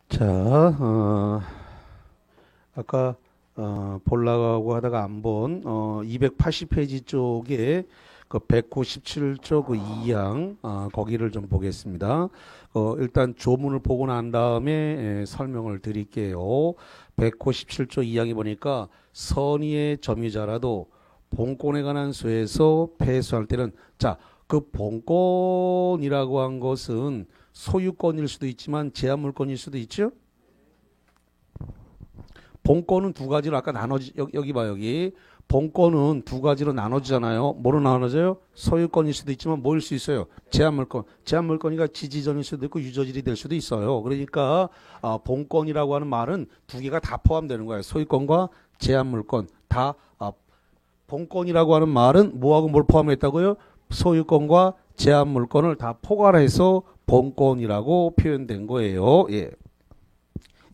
자, 아까 보려고 하다가 안 본 280페이지 쪽에 그 197쪽 그 2항 거기를 좀 보겠습니다. 일단 조문을 보고 난 다음에 설명을 드릴게요. 197쪽 2항에 보니까 선의의 점유자라도 본권에 관한 수에서 패소할 때는 자, 그 본권이라고 한 것은 소유권일 수도 있지만 제한물권일 수도 있죠. 본권은 두 가지로 아까 나눠지 여기 봐 여기 본권은 두 가지로 나눠지잖아요. 뭐로 나눠져요? 소유권일 수도 있지만 뭐일 수 있어요? 제한물권. 제한물권이가 지지전일 수도 있고 유저질이 될 수도 있어요. 그러니까 본권이라고 하는 말은 두 개가 다 포함되는 거예요. 소유권과 제한물권 다 본권이라고 하는 말은 뭐하고 뭘 포함했다고요? 소유권과 제한물권을 다 포괄해서 본권이라고 표현된 거예요. 예.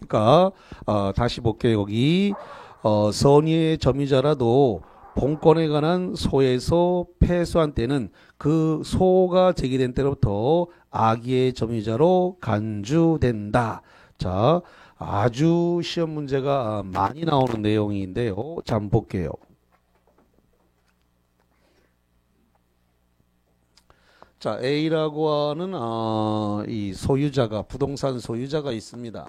그러니까 다시 볼게요. 여기 선의의 점유자라도 본권에 관한 소에서 패소한 때는 그 소가 제기된 때로부터 악의의 점유자로 간주된다. 자, 아주 시험 문제가 많이 나오는 내용인데요. 자, 한번 볼게요. 자, A라고 하는 이 소유자가 부동산 소유자가 있습니다.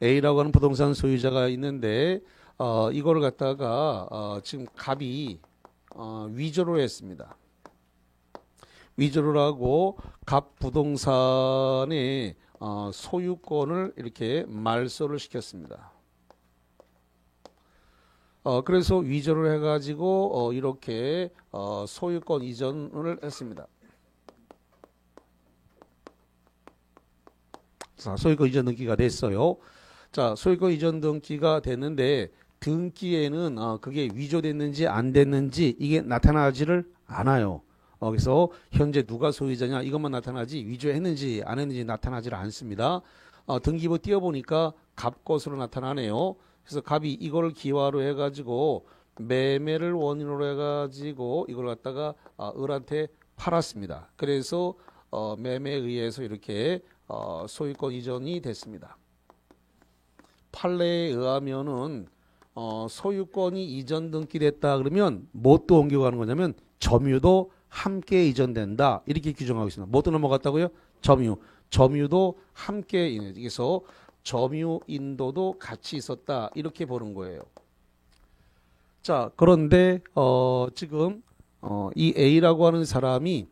A라고 하는 부동산 소유자가 있는데 이거를 갖다가 지금 갑이 위조를 했습니다. 위조를 하고 갑 부동산의 소유권을 이렇게 말소를 시켰습니다. 그래서 위조를 해가지고 이렇게 소유권 이전을 했습니다. 자, 소유권 이전 등기가 됐어요. 자, 소유권 이전 등기가 됐는데 등기에는 그게 위조됐는지 안 됐는지 이게 나타나지를 않아요. 그래서 현재 누가 소유자냐 이것만 나타나지 위조했는지 안 했는지 나타나지 않습니다. 등기부 띄워보니까 갑 것으로 나타나네요. 그래서 갑이 이걸 기화로 해가지고 매매를 원인으로 해가지고 이걸 갖다가 을한테 팔았습니다. 그래서 매매에 의해서 이렇게 소유권 이전이 됐습니다. 판례에 의하면은 소유권이 이전 등기됐다 그러면 뭣도 옮겨가는 거냐면 점유도 함께 이전된다 이렇게 규정하고 있습니다. 뭣도 넘어갔다고요? 점유도 함께 그래서 점유 인도도 같이 있었다 이렇게 보는 거예요. 자, 그런데 지금 이 A라고 하는 사람이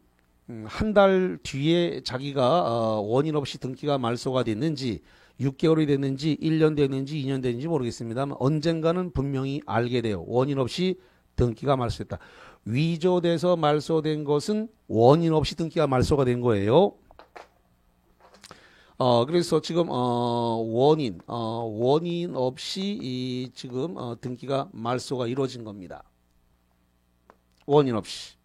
한 달 뒤에 자기가 원인 없이 등기가 말소가 됐는지 6개월이 됐는지 1년 됐는지 2년 됐는지 모르겠습니다만 언젠가는 분명히 알게 돼요. 원인 없이 등기가 말소됐다. 위조돼서 말소된 것은 원인 없이 등기가 말소가 된 거예요. 그래서 지금 원인 없이 지금 등기가 말소가 이루어진 겁니다. 원인 없이.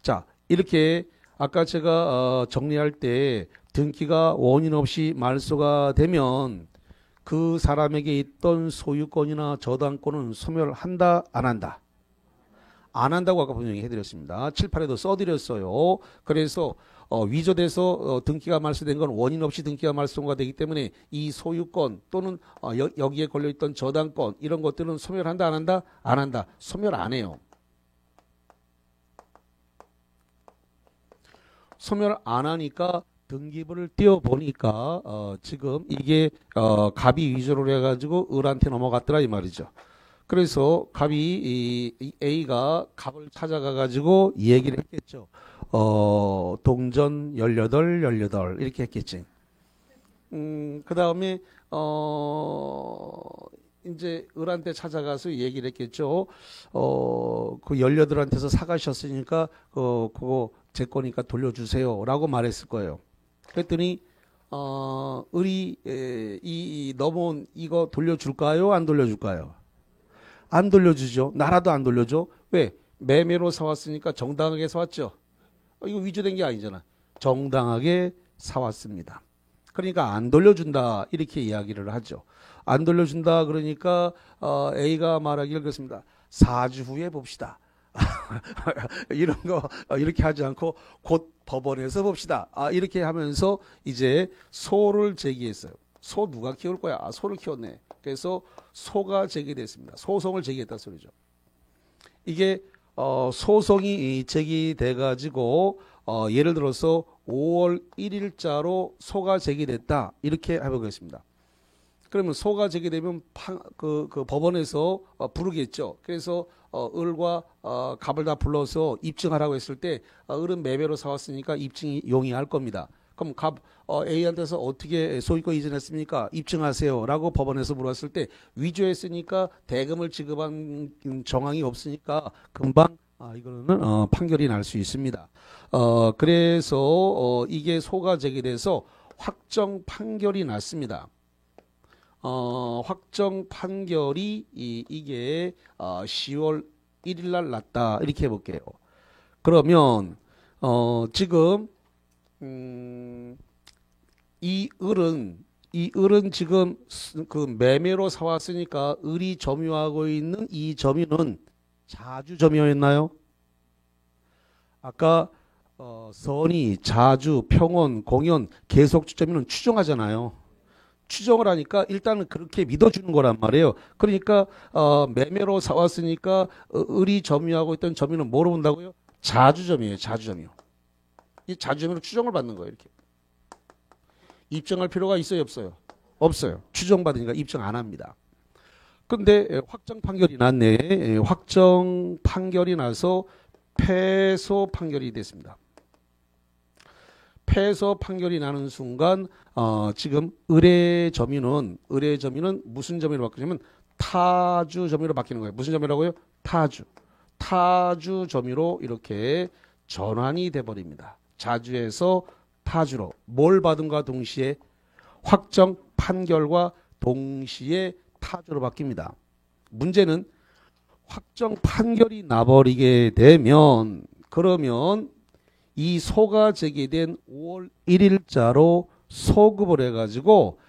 자, 이렇게 아까 제가 정리할 때 등기가 원인 없이 말소가 되면 그 사람에게 있던 소유권이나 저당권은 소멸한다, 안 한다? 안 한다고 아까 분명히 해드렸습니다. 7, 8에도 써드렸어요. 그래서 위조돼서 등기가 말소된 건 원인 없이 등기가 말소가 되기 때문에 이 소유권 또는 여기에 걸려있던 저당권 이런 것들은 소멸한다, 안 한다? 안 한다. 소멸 안 해요. 소멸 안 하니까 등기부를 띄워보니까 지금 이게 갑이 위조를 해가지고 을한테 넘어갔더라 이 말이죠. 그래서 갑이 이 A가 갑을 찾아가가지고 얘기를 했겠죠. 동전 18 이렇게 했겠지. 그 다음에 이제 을한테 찾아가서 얘기를 했겠죠. 그 18한테서 사가셨으니까 그거 제 거니까 돌려주세요 라고 말했을 거예요. 그랬더니 을이 이 넘어온 이거 돌려줄까요? 안 돌려줄까요? 안 돌려주죠. 나라도 안 돌려줘. 왜? 매매로 사왔으니까 정당하게 사왔죠. 이거 위조된 게 아니잖아. 정당하게 사왔습니다. 그러니까 안 돌려준다 이렇게 이야기를 하죠. 안 돌려준다 그러니까 A가 말하기를 그렇습니다. 4주 후에 봅시다. 이런 거 이렇게 하지 않고 곧 법원에서 봅시다. 이렇게 하면서 이제 소를 제기했어요. 소 누가 키울 거야? 소를 키웠네. 그래서 소가 제기됐습니다. 소송을 제기했다 소리죠. 이게 소송이 제기돼 가지고 예를 들어서 5월 1일자로 소가 제기됐다 이렇게 해보겠습니다. 그러면 소가 제기되면 그 법원에서 부르겠죠. 그래서 을과 갑을 다 불러서 입증하라고 했을 때 을은 매매로 사왔으니까 입증이 용이할 겁니다. 그럼 A한테서 어떻게 소유권 이전했습니까? 입증하세요 라고 법원에서 물었을 때 위조했으니까 대금을 지급한 정황이 없으니까 금방 이거는 판결이 날 수 있습니다. 그래서 이게 소가 제기돼서 확정 판결이 났습니다. 확정 판결이 이게 10월 1일 날 났다 이렇게 해볼게요. 그러면 지금 이 을은 지금 그 매매로 사왔으니까 을이 점유하고 있는 이 점유는 자주 점유했나요? 아까 선의, 자주, 평온, 공연, 계속 점유는 추정하잖아요. 추정을 하니까 일단은 그렇게 믿어주는 거란 말이에요. 그러니까 매매로 사왔으니까 을이 점유하고 있던 점유는 뭐로 본다고요? 자주점유예요. 자주점유. 이 자주점유로 추정을 받는 거예요. 이렇게. 입증할 필요가 있어요? 없어요? 없어요. 추정받으니까 입증 안 합니다. 근데 확정 판결이 났네. 확정 판결이 나서 패소 판결이 됐습니다. 패소 판결이 나는 순간 지금 을의 점유는 무슨 점유로 바뀌냐면 타주 점유로 바뀌는 거예요. 무슨 점유라고요? 타주 점유로 이렇게 전환이 돼 버립니다. 자주에서 타주로 뭘 받은과 동시에 확정 판결과 동시에 타주로 바뀝니다. 문제는 확정 판결이 나버리게 되면 그러면 이 소가 제기된 5월 1일자로 소급을 해가지고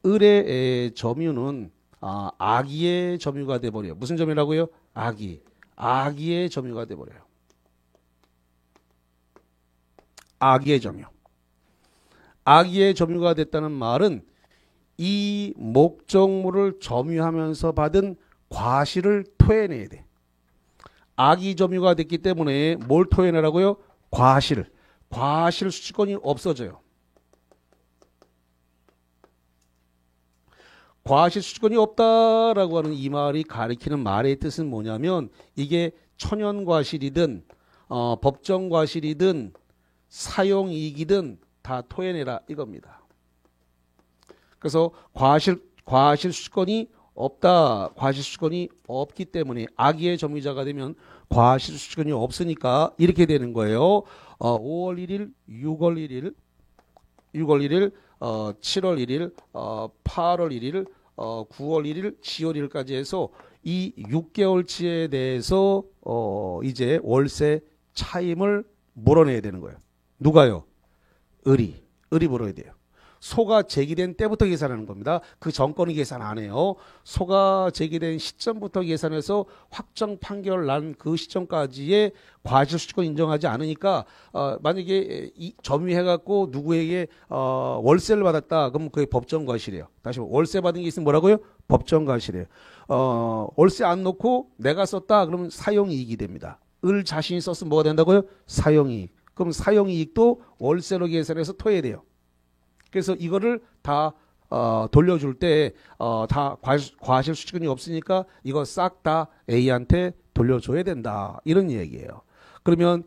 을의 점유는 악의의 점유가 돼버려요. 무슨 점유라고요? 악의의 점유가 돼버려요. 악의의 점유. 악의의 점유가 됐다는 말은 이 목적물을 점유하면서 받은 과실을 토해내야 돼. 악의 점유가 됐기 때문에 뭘 토해내라고요? 과실 수취권이 없어져요. 과실 수취권이 없다라고 하는 이 말이 가리키는 말의 뜻은 뭐냐면 이게 천연과실이든 법정과실이든 사용이익이든 다 토해내라 이겁니다. 그래서 과실 수취권이 없다. 과실 수취권이 없기 때문에 악의의 점유자가 되면 과실 수취권이 없으니까 이렇게 되는 거예요. 5월 1일, 6월 1일, 7월 1일, 8월 1일, 9월 1일, 10월 1일까지 해서 이 6개월치에 대해서 이제 월세 차임을 물어내야 되는 거예요. 누가요? 을이 물어야 돼요. 소가 제기된 때부터 계산하는 겁니다. 그 전권은 계산 안 해요. 소가 제기된 시점부터 계산해서 확정 판결 난 그 시점까지의 과실 수취권 인정하지 않으니까 만약에 점유해갖고 누구에게 월세를 받았다. 그럼 그게 법정과실이에요. 다시 월세 받은 게 있으면 뭐라고요? 법정과실이에요. 월세 안 놓고 내가 썼다. 그러면 사용이익이 됩니다. 을 자신이 썼으면 뭐가 된다고요? 사용이익. 그럼 사용이익도 월세로 계산해서 토해야 돼요. 그래서 이거를 다 돌려줄 때 다 과실 수취권이 없으니까 이거 싹 다 A한테 돌려줘야 된다. 이런 얘기예요. 그러면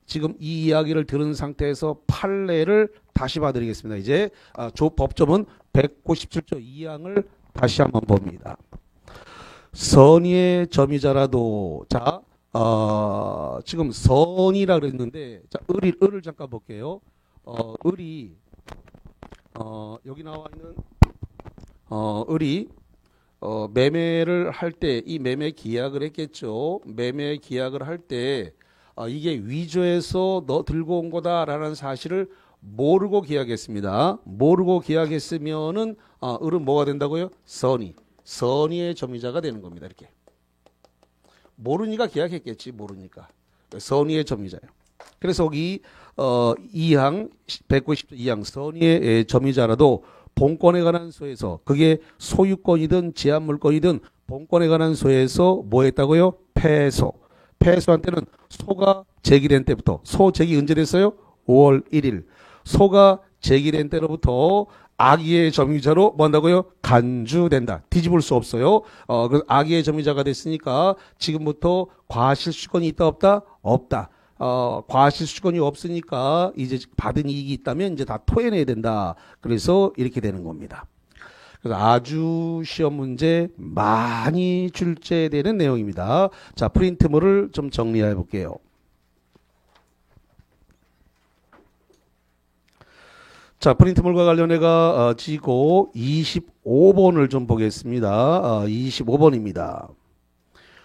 지금 이 이야기를 들은 상태에서 판례를 다시 봐드리겠습니다. 이제 법조문 197조 2항을 다시 한번 봅니다. 선의의 점유자라도 지금 선이라 그랬는데 을을 잠깐 볼게요. 을이 여기 나와 있는 을이 매매를 할 때 이 매매 계약을 했겠죠. 매매 계약을 할 때 이게 위조해서 너 들고 온 거다라는 사실을 모르고 계약했습니다. 모르고 계약했으면은 을은 뭐가 된다고요? 선의의 점유자가 되는 겁니다. 이렇게 모르니까 계약했겠지. 모르니까. 선의의 점유자예요. 그래서 여기 2항 190조 2항 선의의 점유자라도 본권에 관한 소에서 그게 소유권이든 제한물권이든 본권에 관한 소에서 뭐 했다고요? 패소. 패소한 때는 소가 제기된 때부터 소 제기 언제 됐어요? 5월 1일. 소가 제기된 때로부터 악의의 점유자로 뭐 한다고요? 간주된다. 뒤집을 수 없어요. 그 악의의 점유자가 됐으니까 지금부터 과실수권이 있다 없다? 없다. 과실수권이 없으니까 이제 받은 이익이 있다면 이제 다 토해내야 된다. 그래서 이렇게 되는 겁니다. 그래서 아주 시험 문제 많이 출제되는 내용입니다. 자, 프린트물을 좀 정리해 볼게요. 자, 프린트물과 관련해가 지고 25번을 좀 보겠습니다. 25번입니다.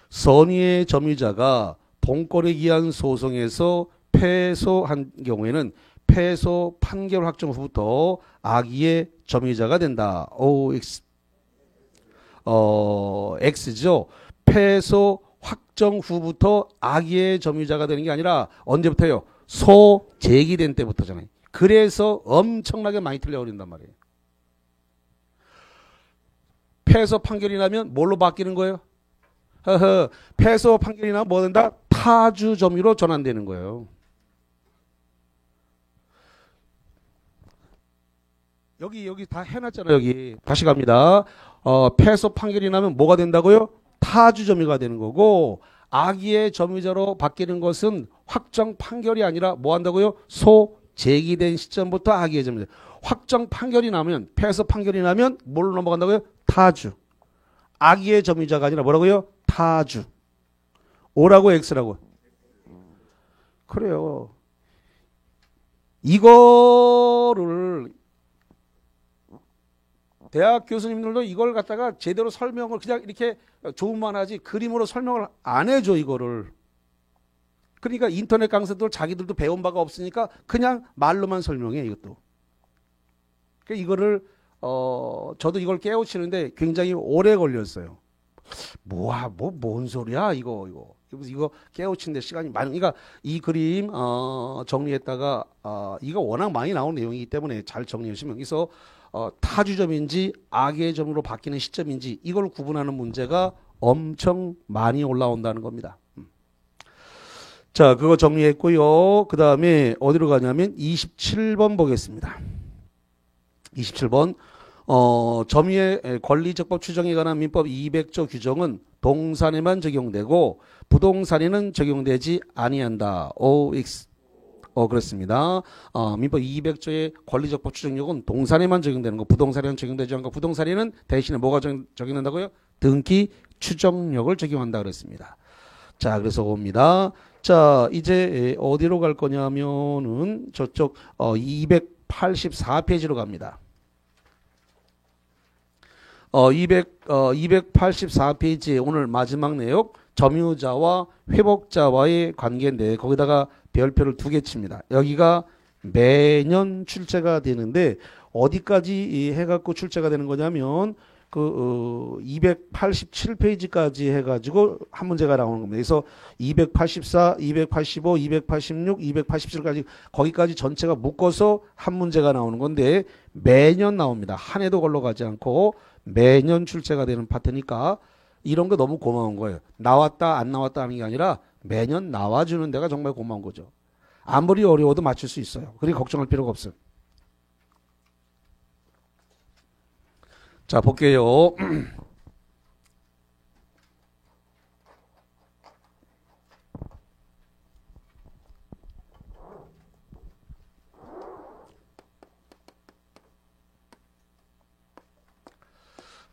선의의 점유자가 본권에 기한 소송에서 패소한 경우에는 패소 판결 확정 후부터 악의의 점유자가 된다. X. X죠. 패소 확정 후부터 악의의 점유자가 되는 게 아니라 언제부터요? 소 제기된 때부터잖아요. 그래서 엄청나게 많이 틀려버린단 말이에요. 패소 판결이 나면 뭘로 바뀌는 거예요? 패소 판결이 나면 뭐 된다? 타주 점유로 전환되는 거예요. 여기 다 해놨잖아요. 여기 다시 갑니다. 패소 판결이 나면 뭐가 된다고요? 타주 점유가 되는 거고 악의의 점유자로 바뀌는 것은 확정 판결이 아니라 뭐 한다고요? 소 제기된 시점부터 악의의 점유자. 확정 판결이 나면 패소 판결이 나면 뭘로 넘어간다고요? 타주. 악의의 점유자가 아니라 뭐라고요? 타주. O라고 X라고. 그래요. 이거를 대학 교수님들도 이걸 갖다가 제대로 설명을 그냥 이렇게 조문만 하지 그림으로 설명을 안 해줘 이거를. 그러니까 인터넷 강사들 자기들도 배운 바가 없으니까 그냥 말로만 설명해 이것도. 그러니까 이거를 저도 이걸 깨우치는데 굉장히 오래 걸렸어요. 뭔 소리야 이거 깨우치는데 시간이 많이. 그러니까 이 그림 정리했다가 이거 워낙 많이 나온 내용이기 때문에 잘 정리해 주시면 여기서 타주점인지 악의 점으로 바뀌는 시점인지 이걸 구분하는 문제가 엄청 많이 올라온다는 겁니다. 자, 그거 정리했고요. 그 다음에 어디로 가냐면 27번 보겠습니다. 27번 점유의 권리적법 추정에 관한 민법 200조 규정은 동산에만 적용되고 부동산에는 적용되지 아니한다. OX. 그렇습니다. 민법 200조의 권리적법 추정력은 동산에만 적용되는 거, 부동산에는 적용되지 않고 부동산에는 대신에 뭐가 적용된다고요? 등기 추정력을 적용한다 그랬습니다. 자, 그래서 옵니다. 자, 이제 어디로 갈 거냐면은 저쪽 284페이지로 갑니다. 284페이지에 오늘 마지막 내용 점유자와 회복자와의 관계인데 거기다가 별표를 2개 칩니다. 여기가 매년 출제가 되는데 어디까지 해갖고 출제가 되는 거냐면 287페이지까지 해가지고 한 문제가 나오는 겁니다. 그래서 284, 285, 286, 287까지 거기까지 전체가 묶어서 한 문제가 나오는 건데 매년 나옵니다. 한 해도 걸러가지 않고 매년 출제가 되는 파트니까 이런 거 너무 고마운 거예요. 나왔다 안 나왔다 하는 게 아니라 매년 나와주는 데가 정말 고마운 거죠. 아무리 어려워도 맞출 수 있어요. 그러니 걱정할 필요가 없어요. 자, 볼게요.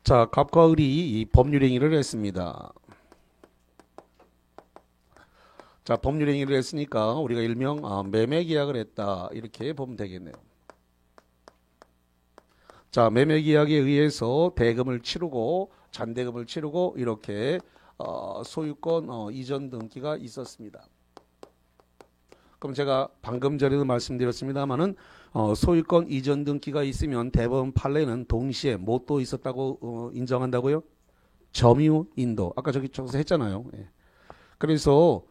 자, 갑과 을이 이 법률행위를 했습니다. 자, 법률행위를 했으니까 우리가 일명 매매계약을 했다 이렇게 보면 되겠네요. 자, 매매계약에 의해서 대금을 치르고 잔대금을 치르고 이렇게 소유권 이전 등기가 있었습니다. 그럼 제가 방금 전에도 말씀드렸습니다만은 소유권 이전 등기가 있으면 대법원 판례는 동시에 뭣도 있었다고 인정한다고요? 점유 인도. 아까 저기서 했잖아요. 예. 그래서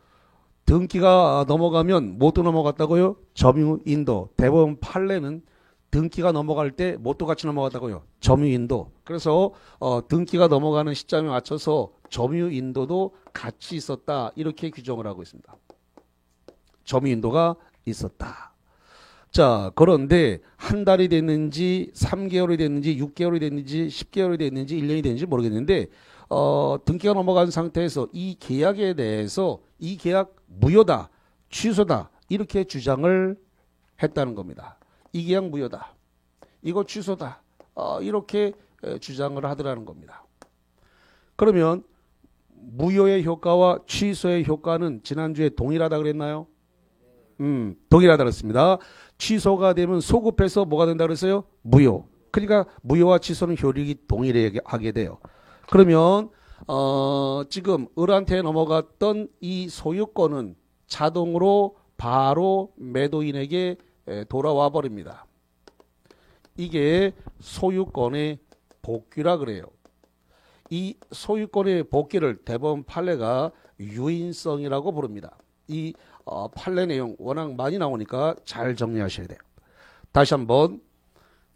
등기가 넘어가면 뭐또 넘어갔다고요? 점유인도. 대법원 판례는 등기가 넘어갈 때 뭣도 같이 넘어갔다고요? 점유인도. 그래서 등기가 넘어가는 시점에 맞춰서 점유인도도 같이 있었다. 이렇게 규정을 하고 있습니다. 점유인도가 있었다. 자, 그런데 한 달이 됐는지 3개월이 됐는지 6개월이 됐는지 10개월이 됐는지 1년이 됐는지 모르겠는데 등기가 넘어간 상태에서 이 계약에 대해서 이 계약 무효다, 취소다 이렇게 주장을 했다는 겁니다. 이 계약 무효다, 이거 취소다 이렇게 주장을 하더라는 겁니다. 그러면 무효의 효과와 취소의 효과는 지난주에 동일하다 그랬나요? 동일하다 그랬습니다. 취소가 되면 소급해서 뭐가 된다 그랬어요? 무효. 그러니까 무효와 취소는 효력이 동일하게 돼요. 그러면 지금 을한테 넘어갔던 이 소유권은 자동으로 바로 매도인에게 돌아와 버립니다. 이게 소유권의 복귀라 그래요. 이 소유권의 복귀를 대법원 판례가 유인성이라고 부릅니다. 이 판례 내용 워낙 많이 나오니까 잘 정리하셔야 돼요. 다시 한번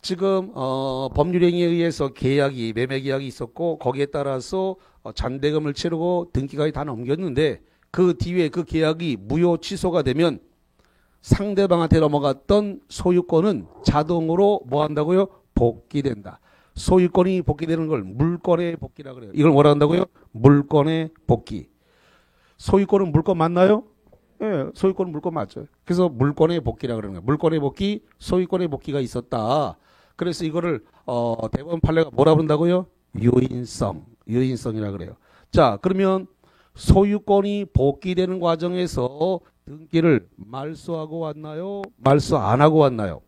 지금 법률행위에 의해서 계약이 매매 계약이 있었고 거기에 따라서 잔대금을 치르고 등기까지 다 넘겼는데 그 뒤에 그 계약이 무효 취소가 되면 상대방한테 넘어갔던 소유권은 자동으로 뭐 한다고요? 복귀된다. 소유권이 복귀되는 걸 물권의 복귀라 그래요. 이걸 뭐라 한다고요? 물권의 복귀. 소유권은 물권 맞나요? 예, 소유권은 물권 맞죠. 그래서 물권의 복귀라 그러는 거예요. 물권의 복귀, 소유권의 복귀가 있었다. 그래서 이거를 대법원 판례가 뭐라 부른다고요? 유인성이라 그래요. 자, 그러면 소유권이 복귀되는 과정에서 등기를 말소하고 왔나요? 말소 안 하고 왔나요?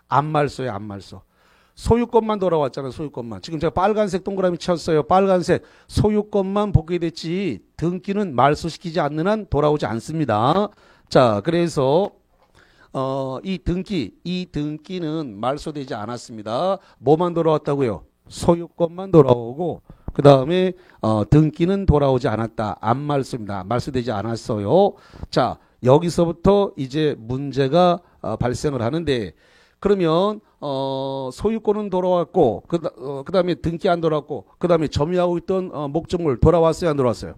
안 말소요, 안 말소. 소유권만 돌아왔잖아요. 소유권만. 지금 제가 빨간색 동그라미 쳤어요. 빨간색. 소유권만 복귀됐지 등기는 말소시키지 않는 한 돌아오지 않습니다. 자, 그래서 이 등기는 말소되지 않았습니다. 뭐만 돌아왔다고요? 소유권만 돌아오고 그 다음에 등기는 돌아오지 않았다. 안 말소입니다. 말소되지 않았어요. 자, 여기서부터 이제 문제가 발생을 하는데 그러면 소유권은 돌아왔고 그 다음에 등기 안 돌아왔고 그 다음에 점유하고 있던 목적물 돌아왔어요? 안 돌아왔어요?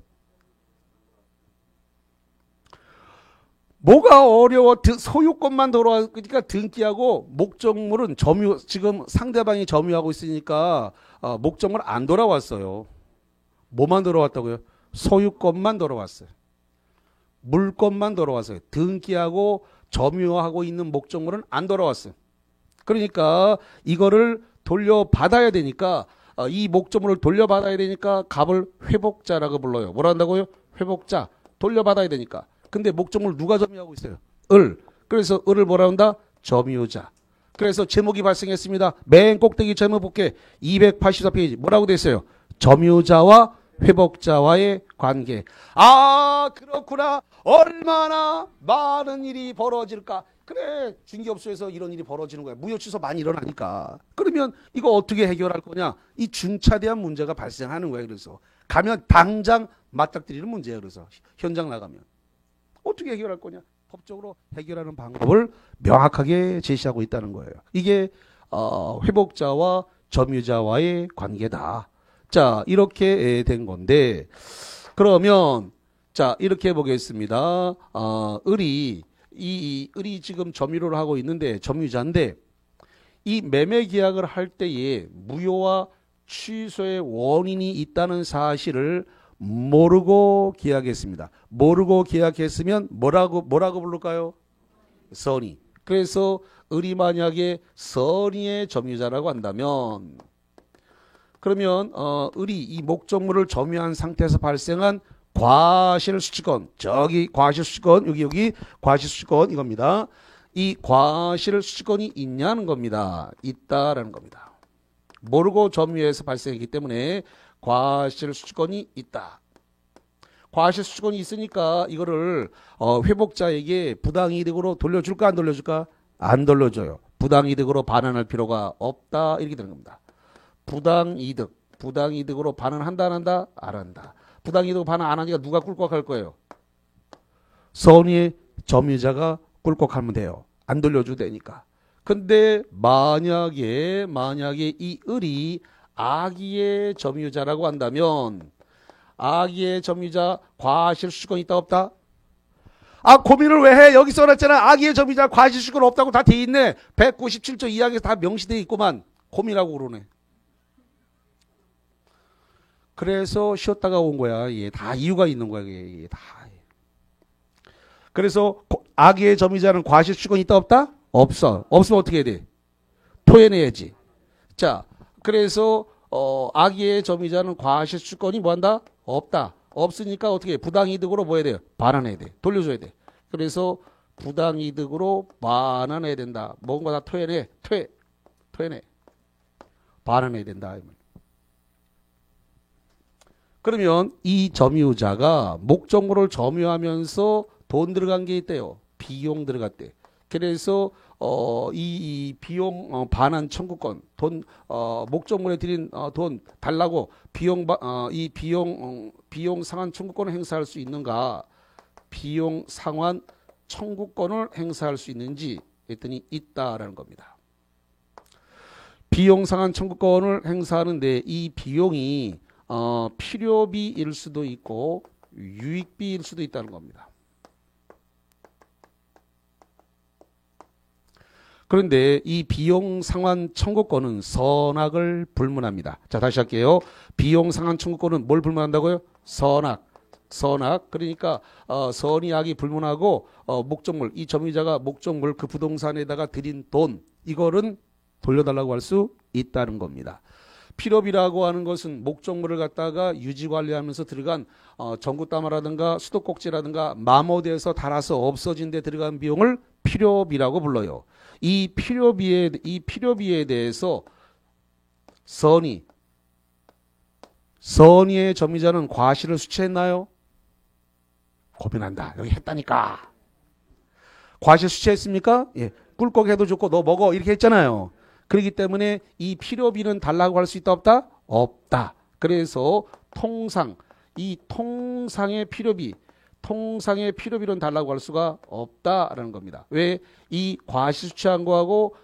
뭐가 어려워? 소유권만 돌아왔으니까 등기하고 목적물은 지금 상대방이 점유하고 있으니까 목적물 안 돌아왔어요. 뭐만 돌아왔다고요? 소유권만 돌아왔어요. 물권만 돌아왔어요. 등기하고 점유하고 있는 목적물은 안 돌아왔어요. 그러니까 이거를 돌려받아야 되니까 이 목적물을 돌려받아야 되니까 값을 회복자라고 불러요. 뭐라 한다고요? 회복자. 돌려받아야 되니까. 근데 목적물 누가 점유하고 있어요? 을. 그래서 을을 뭐라 한다? 점유자. 그래서 제목이 발생했습니다. 맨 꼭대기 제목 볼게. 284페이지. 뭐라고 돼 있어요? 점유자와 회복자와의 관계. 아, 그렇구나. 얼마나 많은 일이 벌어질까. 그래, 중개업소에서 이런 일이 벌어지는 거야. 무효 취소 많이 일어나니까. 그러면 이거 어떻게 해결할 거냐? 이 중차대한 문제가 발생하는 거예요. 그래서 가면 당장 맞닥뜨리는 문제예요. 그래서 현장 나가면 어떻게 해결할 거냐? 법적으로 해결하는 방법을 명확하게 제시하고 있다는 거예요. 이게 회복자와 점유자와의 관계다. 자, 이렇게 된 건데 그러면 자, 이렇게 해보겠습니다. 을이 지금 점유를 하고 있는데 점유자인데 이 매매 계약을 할 때에 무효와 취소의 원인이 있다는 사실을 모르고 계약했습니다. 모르고 계약했으면 뭐라고 부를까요? 선의. 그래서 을이 만약에 선의의 점유자라고 한다면 그러면 을이 이 목적물을 점유한 상태에서 발생한 과실수취권, 저기 과실수취권, 여기 과실수취권 이겁니다. 이 과실수취권이 있냐는 겁니다. 있다라는 겁니다. 모르고 점유해서 발생했기 때문에 과실수취권이 있다. 과실수취권이 있으니까 이거를 회복자에게 부당이득으로 돌려줄까 안 돌려줄까? 안 돌려줘요. 부당이득으로 반환할 필요가 없다 이렇게 되는 겁니다. 부당이득으로 반환한다 안 한다? 안 한다. 부당이득 반환 안 하니까 누가 꿀꺽할 거예요? 선의의 점유자가 꿀꺽하면 돼요. 안 돌려줘도 되니까. 근데 만약에 이 을이 악의의 점유자라고 한다면 악의의 점유자 과실수권 있다 없다? 아, 고민을 왜 해? 여기 써놨잖아. 악의의 점유자 과실수권 없다고 다 돼 있네. 197조 2항에서 다 명시돼 있구만. 고민하고 그러네. 그래서 쉬었다가 온 거야. 이게 다 이유가 있는 거야. 이게 다. 그래서 악의의 점유자는 과실수권 있다 없다? 없어. 없으면 어떻게 해야 돼? 토해내야지. 자, 그래서 악의의 점유자는 과실수권이 뭐한다? 없다. 없으니까 어떻게 해? 부당이득으로 뭐 해야 돼요? 반환해야 돼. 돌려줘야 돼. 그래서 부당이득으로 반환해야 된다. 뭔가 다 토해내. 토해내. 반환해야 된다. 그러면 이 점유자가 목적물을 점유하면서 돈 들어간 게 있대요. 비용 들어갔대. 그래서 이 비용 반환 청구권, 돈 목적물에 들인 돈 달라고 비용 상환 청구권을 행사할 수 있는가? 비용 상환 청구권을 행사할 수 있는지 했더니 있다라는 겁니다. 비용 상환 청구권을 행사하는데 이 비용이 필요비일 수도 있고 유익비일 수도 있다는 겁니다. 그런데 이 비용 상환 청구권은 선악을 불문합니다. 자, 다시 할게요. 비용 상환 청구권은 뭘 불문한다고요? 선악. 그러니까 선이 악이 불문하고 목적물, 이 점유자가 목적물 그 부동산에다가 들인 돈, 이거는 돌려달라고 할 수 있다는 겁니다. 필요비라고 하는 것은 목적물을 갖다가 유지관리하면서 들어간 전구담화라든가 수도꼭지라든가 마모돼서 닳아서 없어진 데 들어간 비용을 필요비라고 불러요. 이 필요비에 대해서 선의의 점유자는 과실을 수취했나요? 고민한다. 여기 했다니까. 과실 수취했습니까? 예. 꿀꺽해도 좋고 너 먹어 이렇게 했잖아요. 그렇기 때문에 이 필요비는 달라고 할 수 있다 없다? 없다. 그래서 이 통상의 필요비는 달라고 할 수가 없다라는 겁니다. 왜? 이 과실 수취한 거하고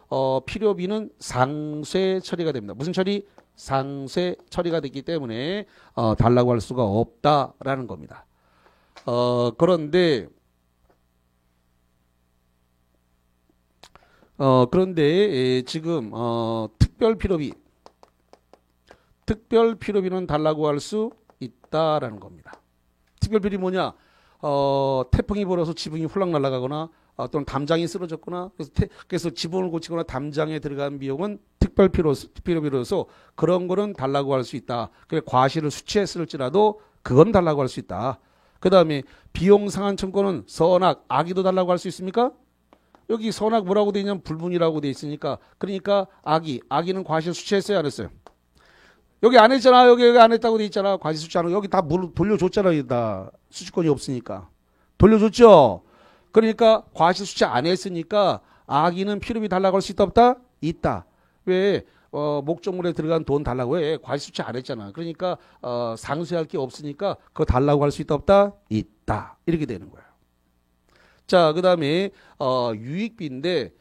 필요비는 상쇄 처리가 됩니다. 무슨 처리? 상쇄 처리가 됐기 때문에 달라고 할 수가 없다라는 겁니다. 그런데 지금 특별 필요비는 달라고 할 수 있다라는 겁니다. 특별 필요비 뭐냐? 태풍이 불어서 지붕이 훌락 날아가거나 또는 담장이 쓰러졌거나 그래서 지붕을 고치거나 담장에 들어간 비용은 특별 필요비로서 그런 거는 달라고 할 수 있다. 그래 과실을 수취했을지라도 그건 달라고 할 수 있다. 그 다음에 비용 상환 청구는 선악, 악의도 달라고 할 수 있습니까? 여기 선악 뭐라고 돼 있냐면 불분이라고 돼 있으니까 그러니까 악의는 과실 수취했어요 안 했어요? 여기 안 했잖아. 여기 안 했다고 돼 있잖아. 과실 수취 안 하고 여기 다 돌려줬잖아. 여기 다 수취권이 없으니까 돌려줬죠. 그러니까 과실 수취 안 했으니까 악의는 필요비 달라고 할 수 있다 없다? 있다. 왜? 목적물에 들어간 돈 달라고 해. 과실 수취 안 했잖아. 그러니까 상쇄할 게 없으니까 그거 달라고 할 수 있다 없다? 있다. 이렇게 되는 거예요. 자, 그 다음에 유익비인데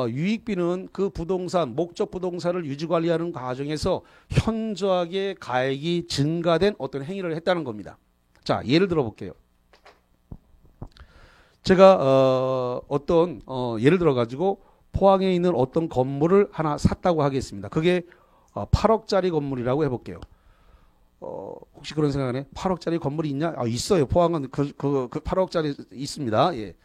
유익비는 그 부동산, 목적 부동산을 유지관리하는 과정에서 현저하게 가액이 증가된 어떤 행위를 했다는 겁니다. 자, 예를 들어 볼게요. 제가 예를 들어 가지고 포항에 있는 어떤 건물을 하나 샀다고 하겠습니다. 그게 8억짜리 건물이라고 해볼게요. 혹시 그런 생각하네? 8억짜리 건물이 있냐? 있어요. 포항은 그 8억짜리 있습니다. 예.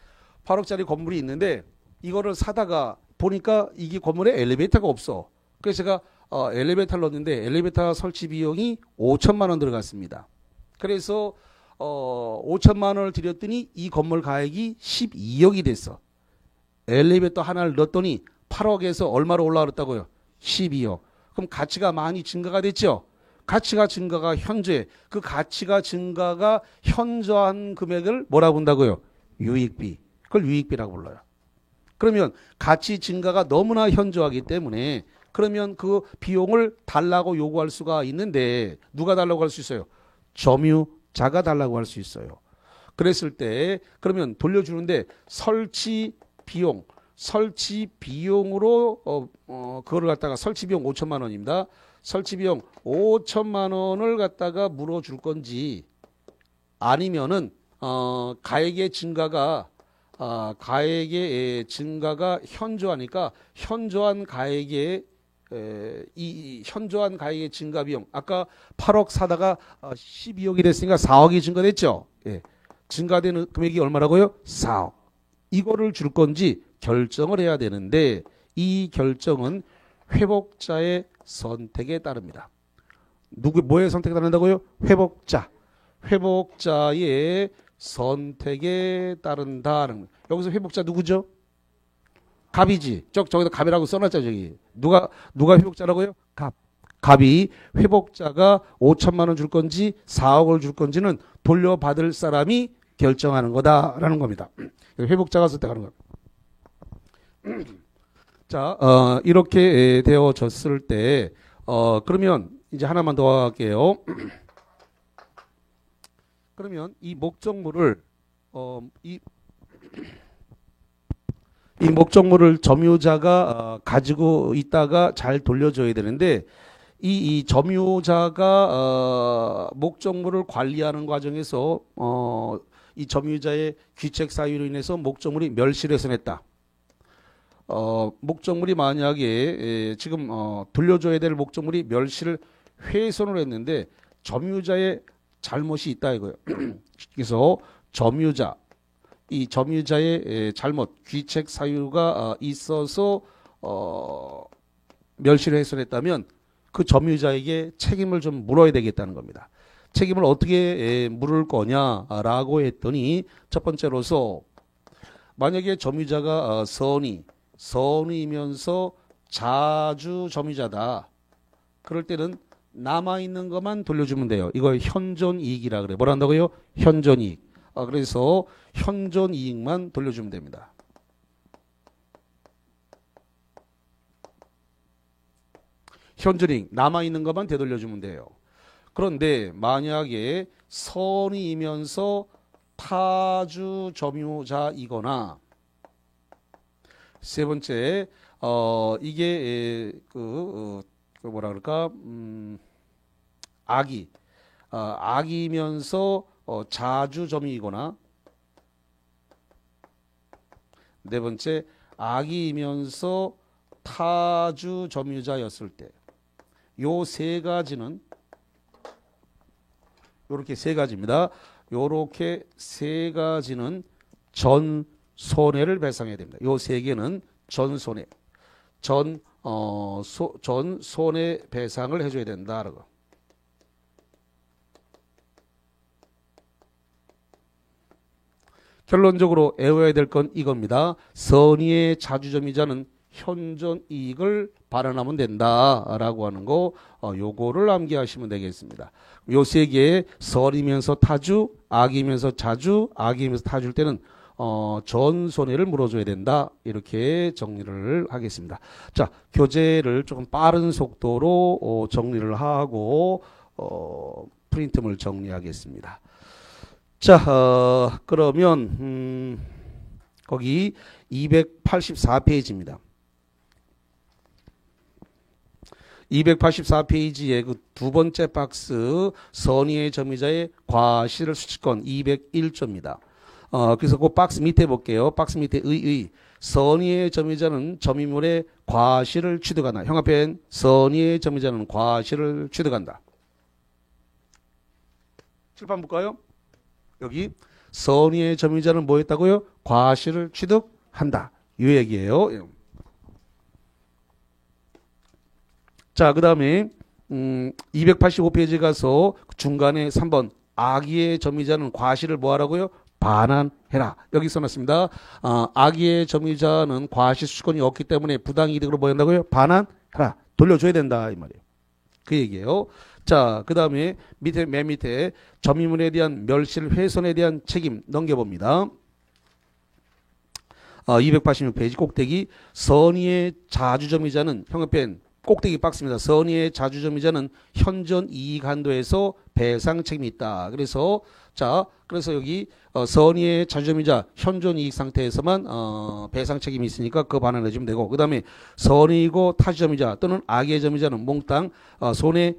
8억짜리 건물이 있는데 이거를 사다가 보니까 이게 건물에 엘리베이터가 없어. 그래서 제가 엘리베이터를 넣었는데 엘리베이터 설치 비용이 5천만 원 들어갔습니다. 그래서 5천만 원을 들였더니 이 건물 가액이 12억이 됐어. 엘리베이터 하나를 넣었더니 8억에서 얼마로 올라갔다고요? 12억. 그럼 가치가 많이 증가가 됐죠? 가치가 증가가 현저해. 그 가치가 증가가 현저한 금액을 뭐라고 본다고요? 유익비. 그걸 유익비라고 불러요. 그러면 가치 증가가 너무나 현저하기 때문에 그러면 그 비용을 달라고 요구할 수가 있는데 누가 달라고 할 수 있어요? 점유자가 달라고 할 수 있어요. 그랬을 때 그러면 돌려주는데 설치 비용으로 그거를 갖다가 설치 비용 5천만 원입니다. 설치 비용 5천만 원을 갖다가 물어줄 건지 아니면은 가액의 증가가 현저하니까 현저한 가액의 이 현저한 가액의 증가 비용 아까 8억 사다가 12억이 됐으니까 4억이 증가됐죠. 예. 증가되는 금액이 얼마라고요? 4억. 이거를 줄 건지 결정을 해야 되는데 이 결정은 회복자의 선택에 따릅니다. 뭐의 선택에 따른다고요? 회복자의 선택에 따른다는 거예요. 여기서 회복자 누구죠? 갑이지. 저기다 갑이라고 써놨죠, 저기. 누가 회복자라고요? 갑이 회복자가 5천만 원 줄 건지 4억을 줄 건지는 돌려받을 사람이 결정하는 거다라는 겁니다. 회복자가 선택하는 거예요. 자, 이렇게 되어졌을 때, 그러면 이제 하나만 더 할게요. 그러면 이 목적물을, 이 목적물을 점유자가 가지고 있다가 잘 돌려줘야 되는데 이 점유자가 목적물을 관리하는 과정에서 이 점유자의 귀책 사유로 인해서 목적물이 멸실훼손했다. 목적물이 만약에 지금 돌려줘야 될 목적물이 멸실 훼손을 했는데 점유자의 잘못이 있다 이거예요. 그래서 이 점유자의 잘못, 귀책 사유가 있어서 멸실훼손했다면 그 점유자에게 책임을 좀 물어야 되겠다는 겁니다. 책임을 어떻게 물을 거냐라고 했더니 첫 번째로서 만약에 점유자가 선의이면서 자주 점유자다. 그럴 때는 남아있는 것만 돌려주면 돼요. 이거 현존이익이라 그래요. 뭐라 한다고요? 현존이익. 그래서 현존이익만 돌려주면 됩니다. 현존이익 남아있는 것만 되돌려주면 돼요. 그런데 만약에 선의이면서 타주 점유자이거나 세 번째 이게 뭐라 그럴까 악이면서 자주 점유이거나 네 번째 악이면서 타주 점유자였을 때 요 세 가지는 요렇게 세 가지입니다. 요렇게 세 가지는 전 손해를 배상해야 됩니다. 요 세 개는 전 손해. 전 손해 배상을 해줘야 된다라고. 결론적으로 외워야 될 건 이겁니다. 선의의 자주점유자는 현존 이익을 발현하면 된다라고 하는 거 요거를 암기하시면 되겠습니다. 요 세 개 선이면서 타주, 악이면서 자주, 악이면서 타주일 때는 전 손해를 물어줘야 된다. 이렇게 정리를 하겠습니다. 자, 교재를 조금 빠른 속도로 정리를 하고 프린트물 정리하겠습니다. 자, 그러면 거기 284페이지입니다. 284페이지의 그 두 번째 박스 선의의 점유자의 과실을 수취권 201조입니다. 그래서 그 박스 밑에 볼게요. 박스 밑에 선의의 점유자는 점유물의 과실을 취득한다. 형 앞엔 선의의 점유자는 과실을 취득한다. 칠판 볼까요? 여기 선의의 점유자는 뭐 했다고요? 과실을 취득한다. 이 얘기예요. 자, 그 다음에 285페이지 가서 중간에 3번 악의의 점유자는 과실을 뭐 하라고요? 반환해라. 여기 써놨습니다. 악의의 점유자는 과실 수취권이 없기 때문에 부당이득으로 뭐 한다고요? 반환해라. 돌려줘야 된다 이 말이에요. 그 얘기예요. 자, 그 다음에 맨 밑에 점유물에 대한 멸실 훼손에 대한 책임 넘겨봅니다. 286페이지 꼭대기 선의의 자주점유자는 형 옆엔 꼭대기 박스입니다. 선의의 자주점유자는 현존 이익 한도에서 배상 책임이 있다. 그래서 그래서 여기 선의의 자주점유자 현존 이익 상태에서만 배상 책임이 있으니까 그거 반환해 주면 되고, 그 다음에 선의이고 타주점유자 또는 악의 점유자는 몽땅 손해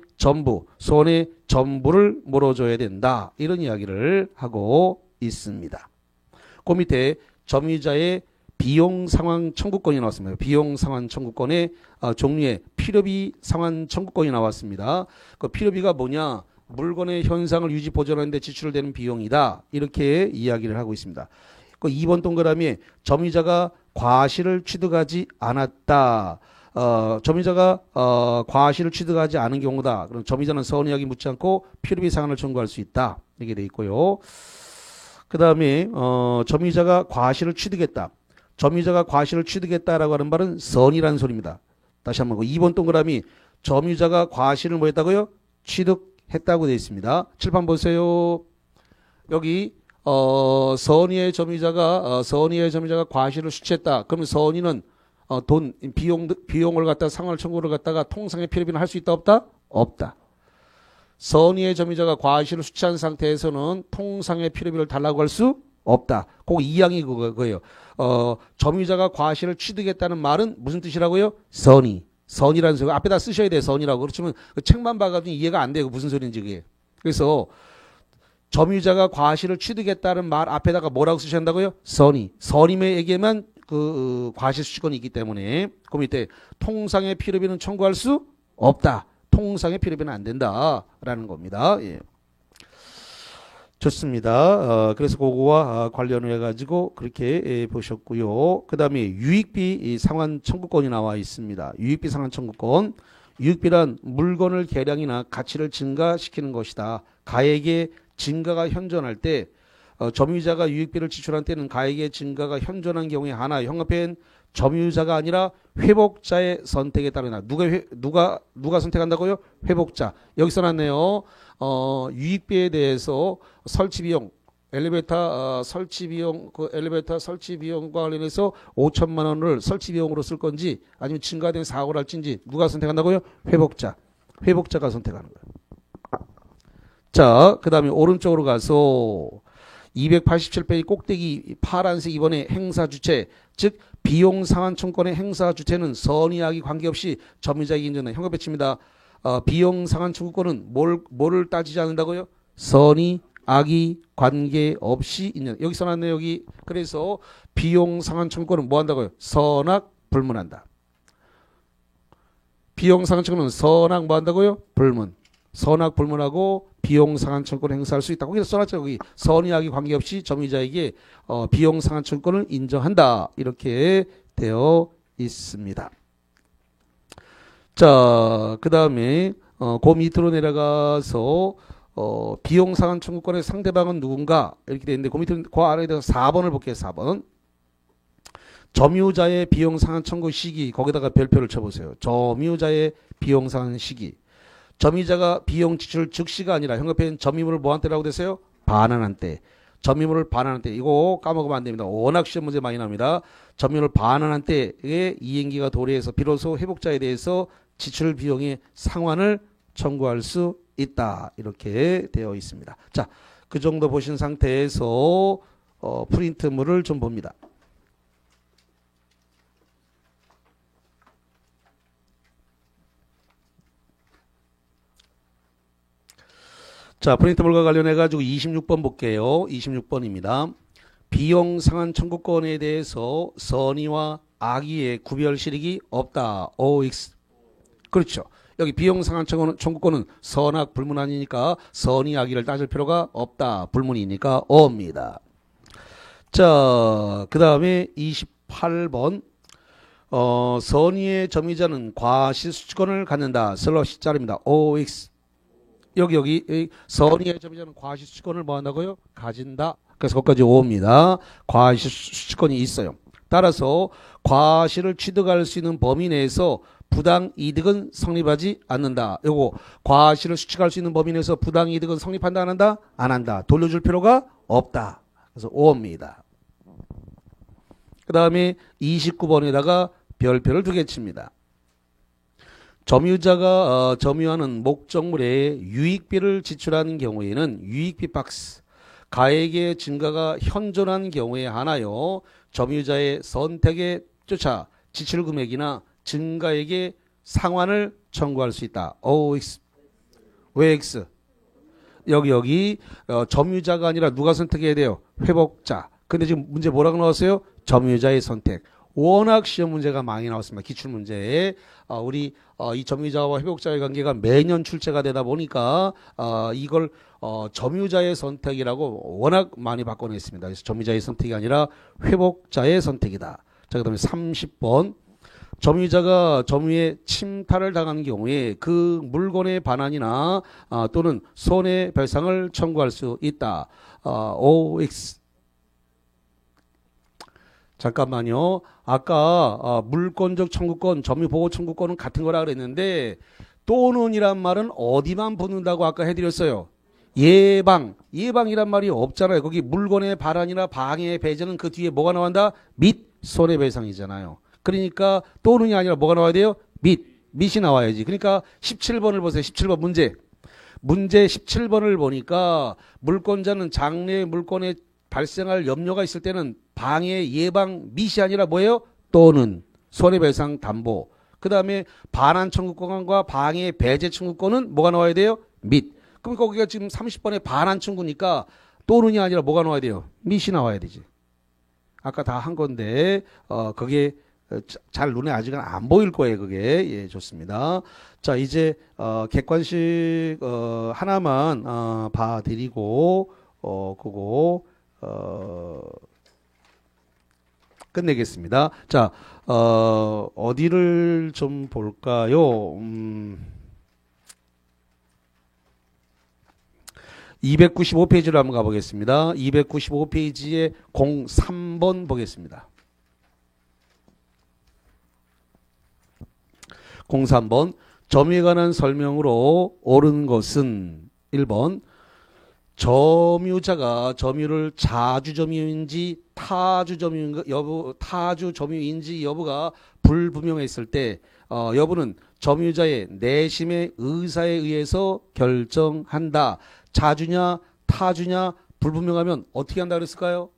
전부를 물어줘야 된다. 이런 이야기를 하고 있습니다. 그 밑에 점유자의 비용 상환 청구권이 나왔습니다. 비용 상환 청구권의 종류의 필요비 상환 청구권이 나왔습니다. 그 필요비가 뭐냐? 물건의 현상을 유지 보존하는 데 지출되는 비용이다. 이렇게 이야기를 하고 있습니다. 그 2번 동그라미에 점유자가 과실을 취득하지 않았다. 점유자가 과실을 취득하지 않은 경우다. 그럼 점유자는 선의하기 묻지 않고 필요비 상환을 청구할 수 있다. 이렇게 돼 있고요. 그 다음에 점유자가 과실을 취득했다. 점유자가 과실을 취득했다라고 하는 말은 선이라는 소리입니다. 다시 한번 2번 동그라미 점유자가 과실을 뭐 했다고요? 취득했다고 되어 있습니다. 칠판 보세요. 여기 선의의 점유자가 과실을 수취했다. 그러면 선의는 비용을 갖다 상환 청구를 갖다가 통상의 필요비는 할 수 있다 없다? 없다. 선의의 점유자가 과실을 수취한 상태에서는 통상의 필요비를 달라고 할 수 없다. 그 이항이 그거예요. 점유자가 과실을 취득했다는 말은 무슨 뜻이라고요? 선이라는 소리. 앞에다 쓰셔야 돼. 선이라고. 그렇지만 그 책만 봐가지고 이해가 안 돼요. 무슨 소리인지 그게. 그래서 점유자가 과실을 취득했다는 말 앞에다가 뭐라고 쓰셔야 한다고요? 선임에게만 그 과실 수취권이 있기 때문에 그 밑에 통상의 필요비는 청구할 수 없다. 통상의 필요비는 안 된다라는 겁니다. 예. 좋습니다. 그래서 그거와 관련해 가지고 그렇게 보셨고요. 그 다음에 유익비 상환 청구권이 나와 있습니다. 유익비 상환 청구권. 유익비란 물건을 개량이나 가치를 증가시키는 것이다. 가액의 증가가 현존할 때 점유자가 유익비를 지출한 때는 가액의 증가가 현존한 경우에 하나 형합된 점유자가 아니라 회복자의 선택에 따르나 누가 선택한다고요? 회복자. 여기 써놨네요. 유익비에 대해서 설치비용, 엘리베이터 설치비용, 그 엘리베이터 설치비용과 관련해서 5천만 원을 설치비용으로 쓸 건지 아니면 증가된 사고를 할지 누가 선택한다고요? 회복자가 선택하는 거예요. 자, 그 다음에 오른쪽으로 가서 287페이지 꼭대기 파란색 이번에 행사 주체, 즉 비용 상환 청구권의 행사 주체는 선의악이 관계없이 점유자에게 인정된 현금 배치입니다. 비용 상환 청구권은 뭐를 따지지 않는다고요? 선의악이 관계없이 있는. 여기 써놨네요. 여기. 그래서 비용 상환 청구권은 뭐 한다고요? 선악 불문한다. 비용 상환 청구는 선악 뭐 한다고요? 불문. 선악 불문하고 비용 상환 청구권을 행사할 수 있다. 거기서 써놨죠. 여기 선의악이 관계없이 점유자에게 비용 상환 청구권을 인정한다. 이렇게 되어 있습니다. 자, 그 다음에 그 밑으로 내려가서 비용 상환 청구권의 상대방은 누군가 이렇게 되어 있는데 그 밑으로 그 안에 대해서 4번을 볼게요. 4번. 점유자의 비용 상환 청구 시기 거기다가 별표를 쳐보세요. 점유자의 비용 상환 시기. 점유자가 비용 지출 즉시가 아니라 현금화된 점유물을 뭐한 때라고 됐어요? 반환한 때. 점유물을 반환한 때. 이거 까먹으면 안 됩니다. 워낙 시험 문제 많이 납니다. 점유물을 반환한 때에 이행기가 도래해서 비로소 회복자에 대해서 지출 비용의 상환을 청구할 수 있다. 이렇게 되어 있습니다. 자, 그 정도 보신 상태에서 프린트물을 좀 봅니다. 자, 프린트물과 관련해 가지고 26번 볼게요. 26번입니다. 비용 상환 청구권에 대해서 선의와 악의의 구별 실익이 없다. OX. 그렇죠. 여기 비용 상환 청구권은 선악 불문 아니니까 선의 악의를 따질 필요가 없다. 불문이니까 O입니다. 자, 그 다음에 28번. 선의의 점유자는 과실수취권을 갖는다. 슬러시 자릅니다. OX. 여기 선의의 점유자는 과실수취권을 뭐 한다고요? 가진다. 그래서 거기까지 O입니다. 과실수취권이 있어요. 따라서 과실을 취득할 수 있는 범위 내에서 부당 이득은 성립하지 않는다. 요거 과실을 수취할 수 있는 범위 내에서 부당 이득은 성립한다 안 한다? 안 한다. 돌려줄 필요가 없다. 그래서 O입니다. 그 다음에 29번에다가 별표를 2개 칩니다. 점유자가 점유하는 목적물에 유익비를 지출하는 경우에는 유익비 박스, 가액의 증가가 현존한 경우에 한하여 점유자의 선택에 쫓아 지출 금액이나 증가액의 상환을 청구할 수 있다. OX. 왜 X? 여기 점유자가 아니라 누가 선택해야 돼요? 회복자. 근데 지금 문제 뭐라고 나왔어요? 점유자의 선택. 워낙 시험 문제가 많이 나왔습니다. 기출문제에. 우리 이 점유자와 회복자의 관계가 매년 출제가 되다 보니까 이걸 점유자의 선택이라고 워낙 많이 바꿔냈습니다. 그래서 점유자의 선택이 아니라 회복자의 선택이다. 자, 그다음에 30번. 점유자가 점유의 침탈을 당한 경우에 그 물건의 반환이나 또는 손해배상을 청구할 수 있다. OX. 잠깐만요. 아까 물권적 청구권, 점유보호 청구권은 같은 거라 그랬는데 또는이란 말은 어디만 붙는다고 아까 해드렸어요. 예방이란 말이 없잖아요. 거기 물건의 반환이나 방해, 배제는 그 뒤에 뭐가 나온다? 및 손해배상이잖아요. 그러니까 또는이 아니라 뭐가 나와야 돼요? 밑이 나와야지. 그러니까 17번을 보세요. 17번 문제 17번을 보니까 물권자는 장래 물건에 발생할 염려가 있을 때는 방해, 예방, 밑이 아니라 뭐예요? 또는 손해배상 담보. 그 다음에 반환 청구권과 방해, 배제 청구권은 뭐가 나와야 돼요? 밑. 그럼 거기가 지금 30번에 반환 청구니까 또는이 아니라 뭐가 나와야 돼요? 밑이 나와야 되지. 아까 다 한 건데 그게 잘 눈에 아직은 안 보일 거예요. 그게. 예, 좋습니다. 자, 이제 객관식 하나만 봐드리고 그거 끝내겠습니다. 자, 어디를 좀 볼까요? 295페이지로 한번 가보겠습니다. 295페이지에 03번 보겠습니다. 03번. 점유에 관한 설명으로 옳은 것은 1번. 점유자가 점유를 자주점유인지 타주점유인지 여부가 불분명했을 때 여부는 점유자의 내심의 의사에 의해서 결정한다. 자주냐 타주냐 불분명하면 어떻게 한다 그랬을까요?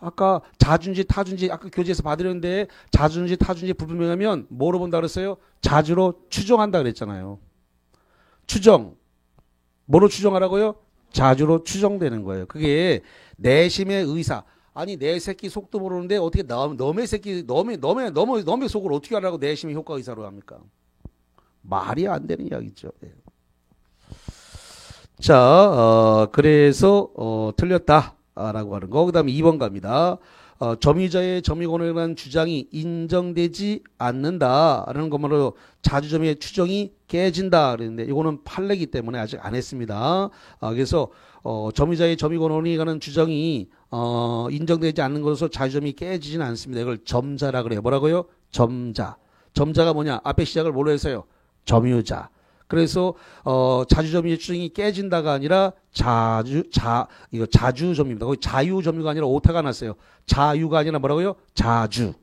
아까 자주인지 타주인지 아까 교재에서 봐드렸는데 자주인지 타주인지 불분명하면 뭐로 본다 그랬어요? 자주로 추정한다 그랬잖아요. 추정. 뭐로 추정하라고요? 자주로 추정되는 거예요. 그게 내심의 의사. 아니 내 새끼 속도 모르는데 어떻게 너의 새끼 너의 속을 어떻게 하라고 내심의 효과 의사로 합니까? 말이 안 되는 이야기죠. 예. 자, 그래서 틀렸다라고 하는 거. 그다음에 2번 갑니다. 점유자의 점유권에 관한 주장이 인정되지 않는다라는 것만으로 자주점유의 추정이 깨진다 그랬는데 이거는 판례이기 때문에 아직 안 했습니다. 그래서 점유자의 점유권에 관한 주장이 인정되지 않는 것으로 자주점이 깨지지는 않습니다. 이걸 점자라 그래요. 뭐라고요? 점자. 점자가 뭐냐? 앞에 시작을 뭘로 해서요? 점유자. 그래서 자주점유의 추정이 깨진다가 아니라 이거 자주점유입니다. 거기 자유점유가 아니라 오타가 났어요. 자유가 아니라 뭐라고요? 자주.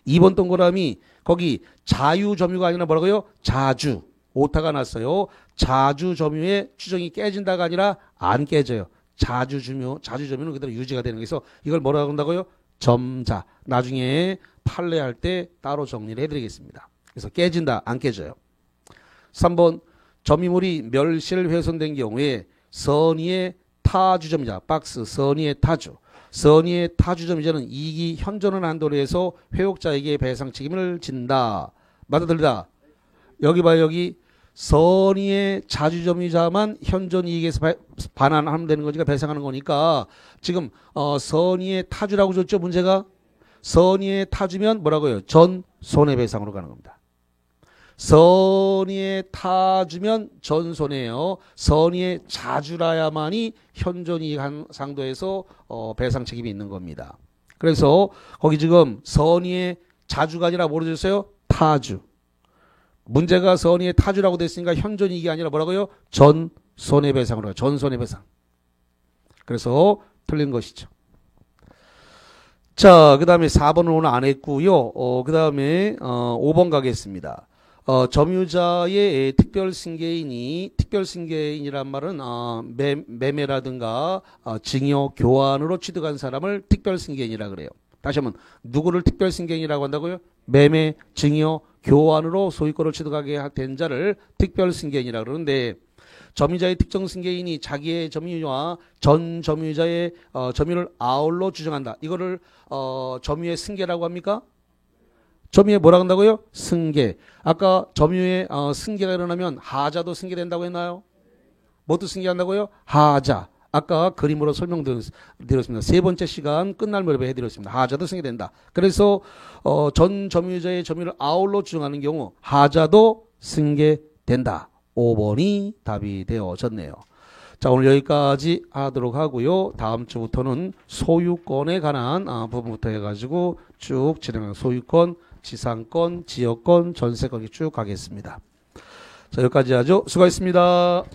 2번 동그라미 거기 자유점유가 아니라 뭐라고요? 자주. 오타가 났어요. 자주점유의 추정이 깨진다가 아니라 안 깨져요. 자주점유는 그대로 유지가 되는 거예요. 그래서 이걸 뭐라고 한다고요? 점자. 나중에 판례할 때 따로 정리를 해드리겠습니다. 그래서 깨진다, 안 깨져요. 3번 점유물이 멸실훼손된 경우에 선의의 타주점유자 박스 선의의 타주 선의의 타주점유자는 이익이 현존한 한도로 해서 회복자에게 배상 책임을 진다. 맞아 들리다. 여기 봐요. 여기 선의의 자주점유자만 현존 이익에서 반환하면 되는 거니까 배상하는 거니까 지금 선의의 타주라고 줬죠. 문제가 선의의 타주면 뭐라고요? 전 손해배상으로 가는 겁니다. 선의의 타주면 전손해예요. 선의의 자주라야만이 현존이익 상도에서 배상 책임이 있는 겁니다. 그래서 거기 지금 선의의 자주가 아니라 뭐로 줬어요? 타주. 문제가 선의의 타주라고 됐으니까 현존이익이 아니라 뭐라고요? 전손해배상으로 가요. 전손해배상. 그래서 틀린 것이죠. 자, 그 다음에 4번은 오늘 안 했고요. 그 다음에 5번 가겠습니다. 점유자의 특별승계인이란 말은 매매라든가 증여, 교환으로 취득한 사람을 특별승계인이라 그래요. 다시 한번 누구를 특별승계인이라고 한다고요? 매매, 증여, 교환으로 소유권을 취득하게 된 자를 특별승계인이라 그러는데 점유자의 특정 승계인이 자기의 점유와 전 점유자의 점유를 아울러 주장한다. 이거를 점유의 승계라고 합니까? 점유의 뭐라고 한다고요? 승계. 아까 점유의 승계가 일어나면 하자도 승계된다고 했나요? 뭐도 승계한다고요? 하자. 아까 그림으로 설명드렸습니다. 세 번째 시간 끝날 무렵에 해드렸습니다. 하자도 승계된다. 그래서 전 점유자의 점유를 아울러 주장하는 경우 하자도 승계된다. 5번이 답이 되어졌네요. 자, 오늘 여기까지 하도록 하고요. 다음 주부터는 소유권에 관한 부분부터 해가지고 쭉 진행하는 소유권, 지상권, 지역권, 전세권이 쭉 가겠습니다. 자, 여기까지 하죠. 수고하셨습니다.